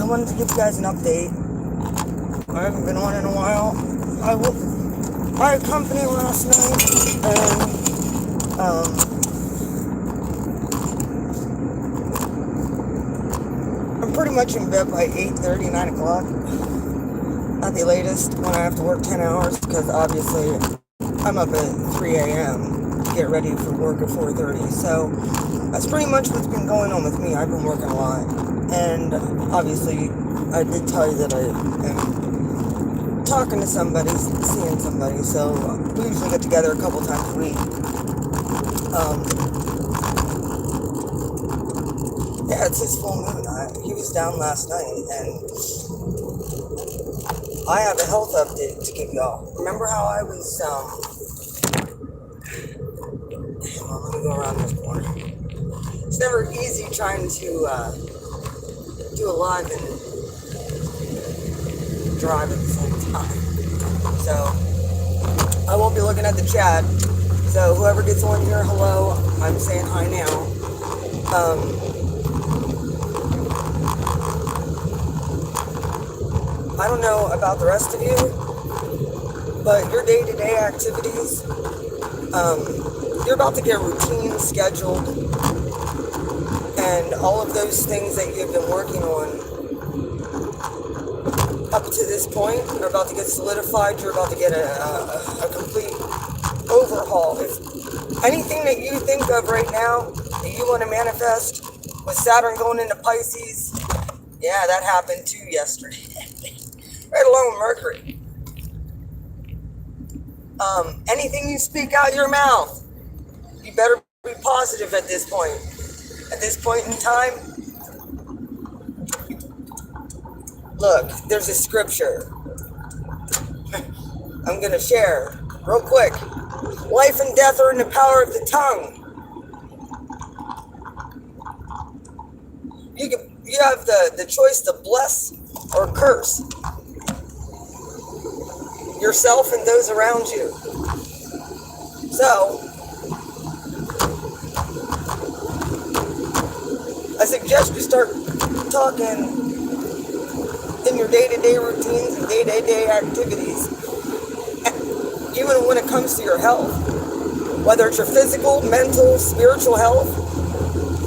I wanted to give you guys an update. I haven't been on in a while. I had company last night, and I'm pretty much in bed by 8:30, 9 o'clock at the latest when I have to work 10 hours, because obviously I'm up at 3 a.m. to get ready for work at 4:30. So that's pretty much what's been going on with me. I've been working a lot, and obviously I did tell you that I am talking to somebody, seeing somebody, so we usually get together a couple times a week. Yeah, it's his full moon. He was down last night, and I have a health update to give y'all. Remember how I was, hang on, let me go around this corner. It's never easy trying to, do a live and drive at the same time. So, I won't be looking at the chat. So, whoever gets on here, hello, I'm saying hi now. I don't know about the rest of you, but your day-to-day activities, you're about to get routine scheduled, and all of those things that you've been working on up to this point are about to get solidified. You're about to get a complete overhaul. If anything that you think of right now that you want to manifest with Saturn going into Pisces, yeah, that happened too yesterday. Right along with Mercury. Anything you speak out your mouth, you better be positive at this point. At this point in time, look, there's a scripture I'm going to share real quick. Life and death are in the power of the tongue. You have the choice to bless or curse yourself and those around you. So, I suggest you start talking in your day-to-day routines and day-to-day activities, even when it comes to your health, whether it's your physical, mental, spiritual health.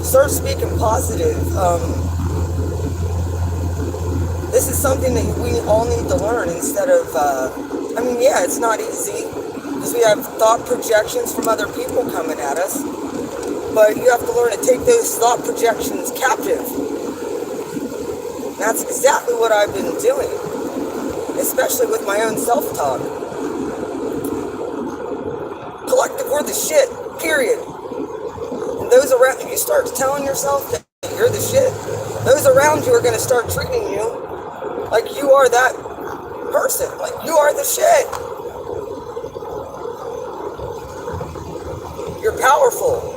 Start speaking positive. This is something that we all need to learn instead of, yeah, it's not easy because we have thought projections from other people coming at us, but you have to learn to take those thought projections captive. That's exactly what I've been doing, especially with my own self-talk. Collective, we're the shit, period. And those around you, start telling yourself that you're the shit. Those around you are going to start treating you like you are that person, like you are the shit. You're powerful.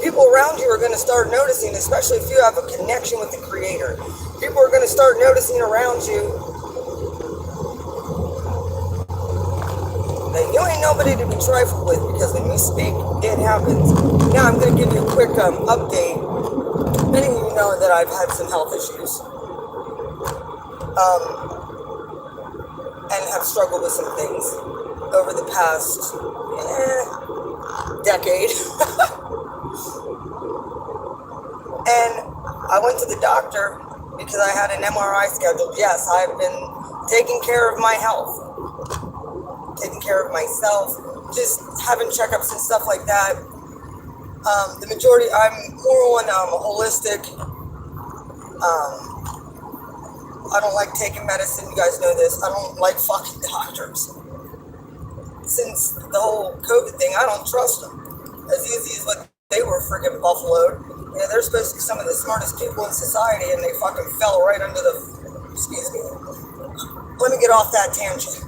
People around you are going to start noticing, especially if you have a connection with the Creator. People are going to start noticing around you that you ain't nobody to be trifled with, because when you speak, it happens. Now I'm going to give you a quick update. Many of you know that I've had some health issues. And have struggled with some things over the past decade. And I went to the doctor because I had an MRI scheduled. Yes, I've been taking care of my health, taking care of myself, just having checkups and stuff like that. The majority, I'm more on holistic. I don't like taking medicine. You guys know this. I don't like fucking doctors. Since the whole COVID thing, I don't trust them. As easy as what they were freaking buffaloed. Yeah, they're supposed to be some of the smartest people in society, and they fucking fell right under the... Excuse me. Let me get off that tangent.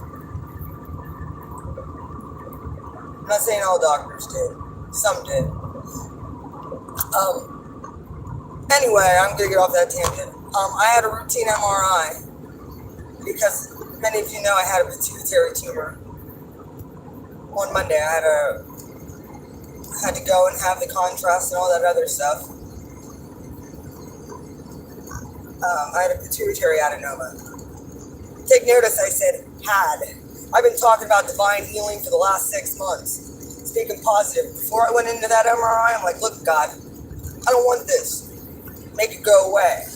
I'm not saying all doctors did. Some did. Anyway, I'm going to get off that tangent. I had a routine MRI because many of you know I had a pituitary tumor. On Monday, I had to go and have the contrast and all that other stuff. I had a pituitary adenoma. Take notice, I said had. I've been talking about divine healing for the last 6 months. Speaking positive. Before I went into that MRI, I'm like, look, God, I don't want this. Make it go away.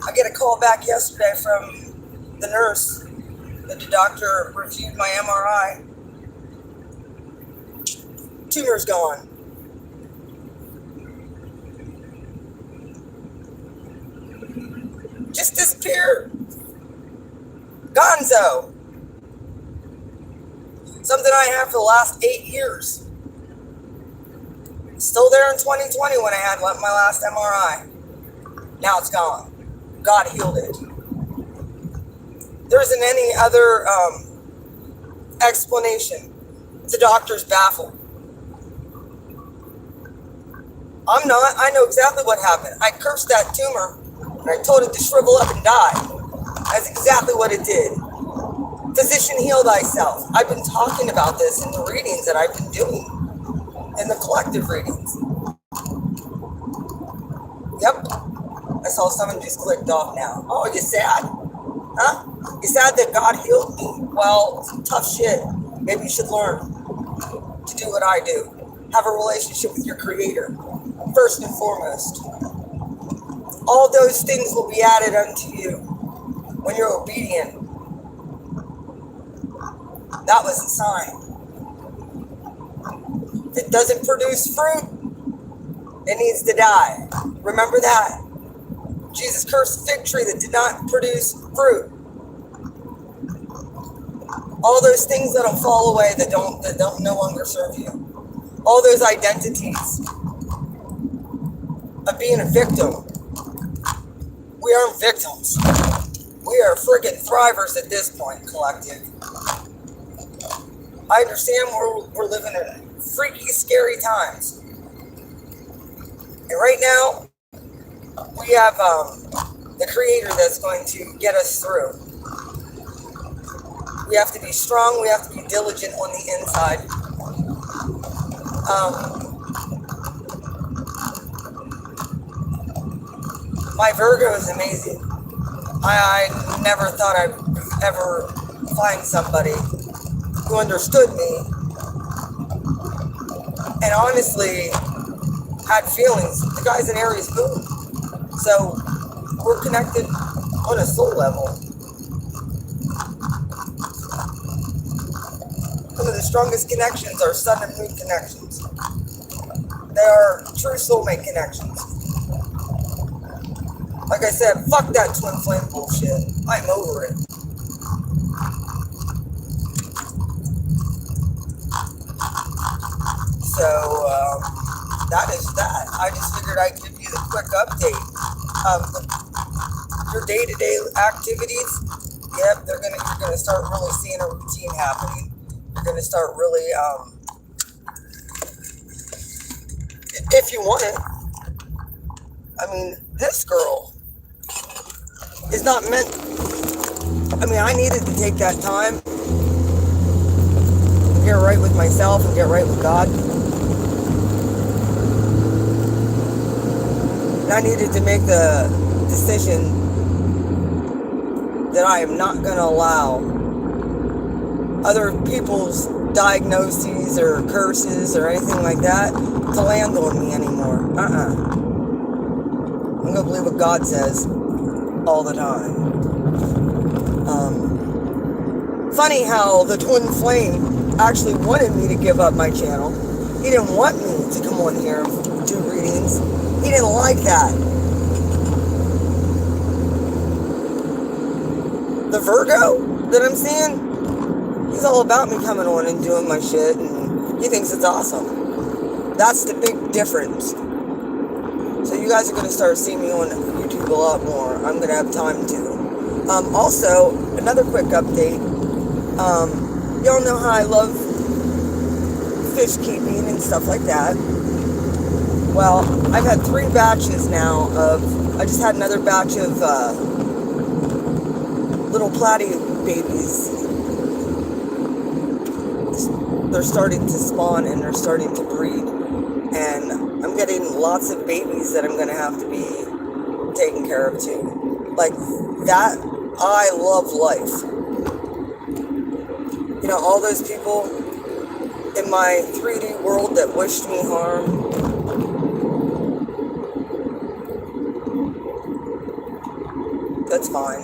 I get a call back yesterday from the nurse that the doctor reviewed my MRI. Tumor's gone. Just disappeared. Gonzo. Something I had for the last 8 years. Still there in 2020 when I had my last MRI. Now it's gone. God healed it. There isn't any other explanation. The doctor's baffled. I'm not. I know exactly what happened. I cursed that tumor and I told it to shrivel up and die. That's exactly what it did. Physician, heal thyself. I've been talking about this in the readings that I've been doing, in the collective readings. Yep. I saw someone just clicked off now. Oh, you sad? Huh? You sad that God healed me? Well, tough shit. Maybe you should learn to do what I do. Have a relationship with your Creator, first and foremost. All those things will be added unto you when you're obedient. That was a sign. If it doesn't produce fruit, it needs to die. Remember that. Jesus cursed the fig tree that did not produce fruit. All those things that'll fall away that don't no longer serve you. All those identities of being a victim. We aren't victims. We are friggin' thrivers at this point, collective. I understand we're living in freaky, scary times. And right now, we have the Creator that's going to get us through. We have to be strong. We have to be diligent on the inside. My Virgo is amazing. I never thought I'd ever find somebody who understood me and honestly had feelings. The guy's an Aries moon. So we're connected on a soul level. Some of the strongest connections are sun and moon connections. They are true soulmate connections. Like I said, fuck that twin flame bullshit. I'm over it. So, that is that. I just figured I'd give you the quick update. Your day-to-day activities, yep, you're gonna start really seeing a routine happening. You're gonna start really, if you want it. I mean, this girl is not meant. I mean, I needed to take that time, get right with myself and get right with God. And I needed to make the decision that I am not going to allow other people's diagnoses or curses or anything like that to land on me anymore. I'm going to believe what God says all the time. Funny how the twin flame actually wanted me to give up my channel. He didn't want me to come on here and do readings. He didn't like that. The Virgo that I'm seeing, he's all about me coming on and doing my shit, and he thinks it's awesome. That's the big difference. So you guys are going to start seeing me on YouTube a lot more. I'm going to have time to. Also, another quick update. Y'all know how I love fish keeping and stuff like that. Well, I've had 3 batches now of, I just had another batch of little platy babies. They're starting to spawn and they're starting to breed. And I'm getting lots of babies that I'm going to have to be taken care of too. Like that, I love life. You know, all those people in my 3D world that wished me harm, that's fine.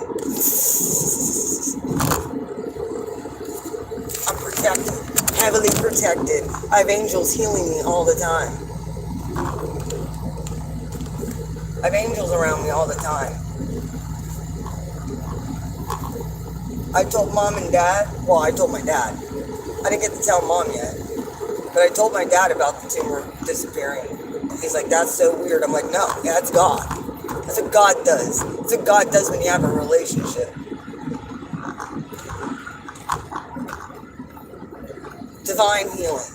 I'm protected, heavily protected. I have angels healing me all the time. I have angels around me all the time. I told mom and dad, well, I told my dad. I didn't get to tell mom yet, but I told my dad about the tumor disappearing. He's like, that's so weird. I'm like, no, yeah, that's God. That's what God does. That's what God does when you have a relationship. Divine healing.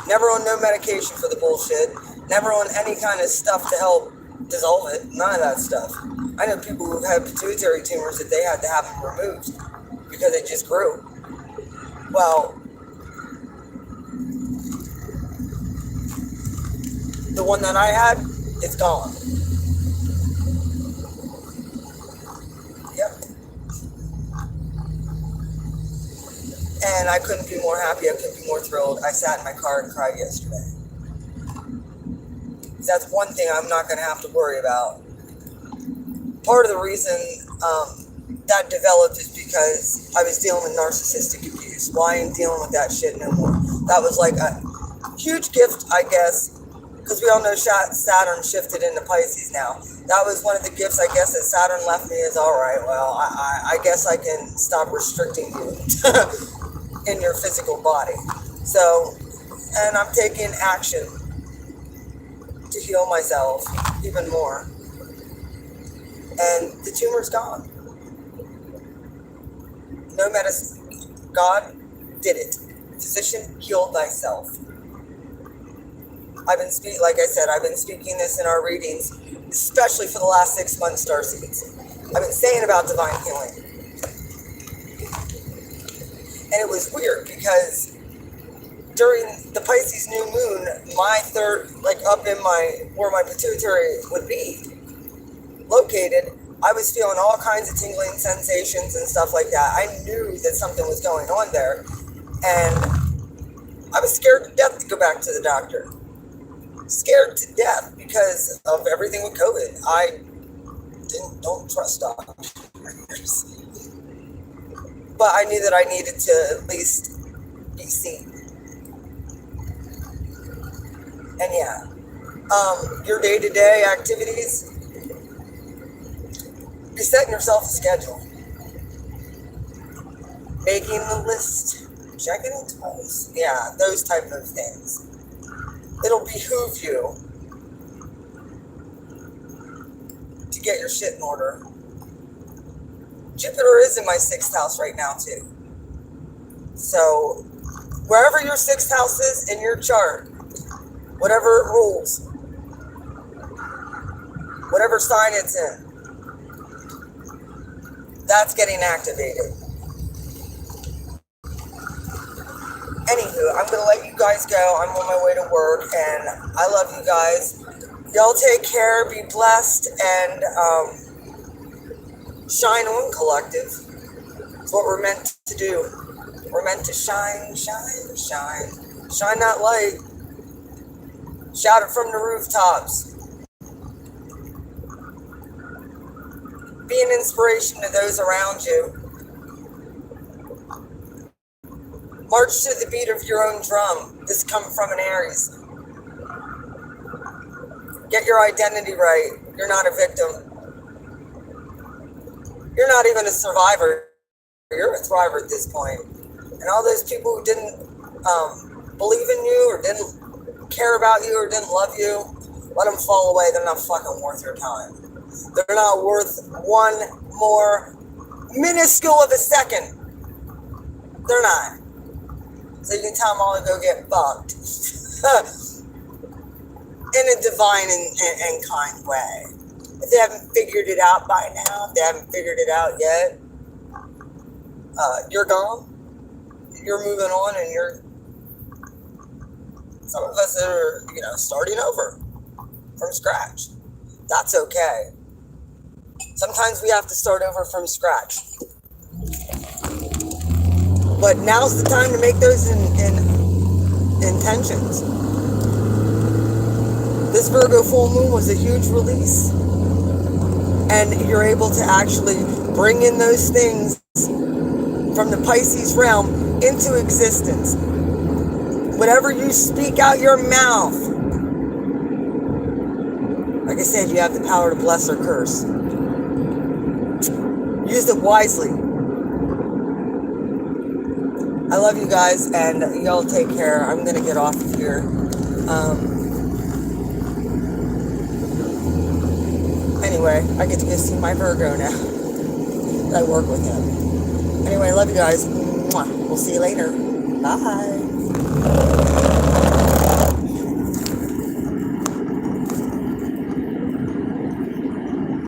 Never on no medication for the bullshit. Never on any kind of stuff to help dissolve it. None of that stuff. I know people who've had pituitary tumors that they had to have them removed because it just grew. Well, the one that I had, it's gone. Yep. And I couldn't be more happy. I couldn't be more thrilled. I sat in my car and cried yesterday. That's one thing I'm not going to have to worry about. Part of the reason that developed is because I was dealing with narcissistic abuse. Well, I ain't dealing with that shit no more. That was like a huge gift, I guess, because we all know Saturn shifted into Pisces now. That was one of the gifts, I guess, that Saturn left me is, all right, well, I guess I can stop restricting you in your physical body. So, and I'm taking action to heal myself even more. And the tumor's gone. No medicine. God did it. Physician, heal thyself. I've been like I said, I've been speaking this in our readings, especially for the last 6 months, starseeds. I've been saying about divine healing. And it was weird because during the Pisces new moon, my third, like up in where my pituitary would be located, I was feeling all kinds of tingling sensations and stuff like that. I knew that something was going on there, and I was scared to death to go back to the doctor. Scared to death because of everything with COVID. I don't trust doctors. But I knew that I needed to at least be seen. And yeah, your day-to-day activities, be setting yourself a schedule. Making the list, checking it twice. Yeah, those type of things. It'll behoove you to get your shit in order. Jupiter is in my 6th house right now too. So wherever your 6th house is in your chart, whatever it rules, whatever sign it's in, that's getting activated. Anywho, I'm going to let you guys go. I'm on my way to work, and I love you guys. Y'all take care, be blessed, and shine on, collective. It's what we're meant to do. We're meant to shine, shine, shine. Shine that light. Shout it from the rooftops. Be an inspiration to those around you. March to the beat of your own drum. This comes from an Aries. Get your identity right. You're not a victim. You're not even a survivor. You're a thriver at this point. And all those people who didn't believe in you or didn't care about you or didn't love you, let them fall away. They're not fucking worth your time. They're not worth one more minuscule of a second. They're not. So you can tell them all to go get fucked. In a divine and kind way. If they haven't figured it out by now, if they haven't figured it out yet, you're gone. You're moving on and Some of us are, starting over from scratch. That's okay. Sometimes we have to start over from scratch. But now's the time to make those intentions. This Virgo full moon was a huge release. And you're able to actually bring in those things from the Pisces realm into existence. Whatever you speak out your mouth, like I said, you have the power to bless or curse. Use it wisely. I love you guys, and y'all take care. I'm going to get off of here. Anyway, I get to go see my Virgo now. I work with him. Anyway, I love you guys. We'll see you later. Bye.